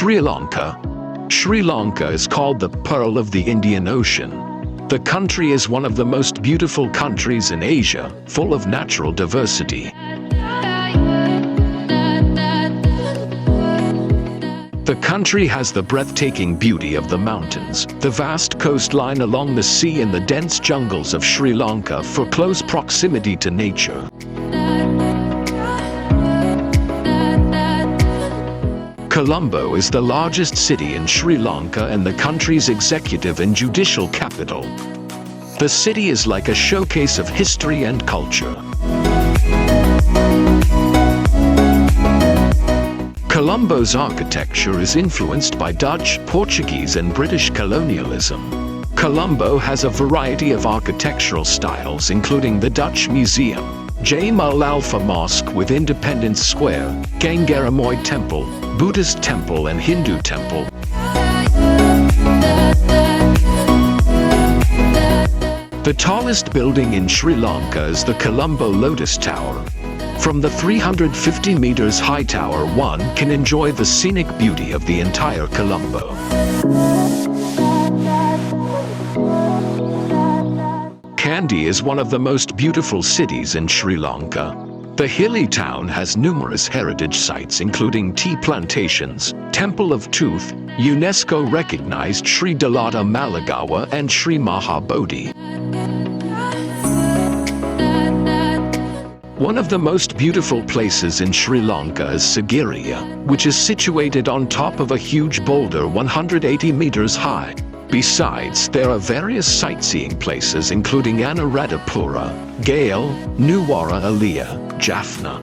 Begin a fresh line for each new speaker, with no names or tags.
Sri Lanka. Sri Lanka is called the Pearl of the Indian Ocean. The country is one of the most beautiful countries in Asia, full of natural diversity. The country has the breathtaking beauty of the mountains, the vast coastline along the sea and the dense jungles of Sri Lanka for close proximity to nature. Colombo is the largest city in Sri Lanka and the country's executive and judicial capital. The city is like a showcase of history and culture. Colombo's architecture is influenced by Dutch, Portuguese and British colonialism. Colombo has a variety of architectural styles including the Dutch Museum, Jaim Al Alpha Mosque with Independence Square, Gangaramoy Temple, Buddhist Temple and Hindu Temple. The tallest building in Sri Lanka is the Colombo Lotus Tower. From the 350 meters high tower, one can enjoy the scenic beauty of the entire Colombo. Kandy is one of the most beautiful cities in Sri Lanka. The hilly town has numerous heritage sites including tea plantations, Temple of Tooth, UNESCO-recognized Sri Dalada Maligawa and Sri Mahabodhi. One of the most beautiful places in Sri Lanka is Sigiriya, which is situated on top of a huge boulder 180 meters high. Besides, there are various sightseeing places including Anuradhapura, Gale, Nuwara Eliya, Jaffna.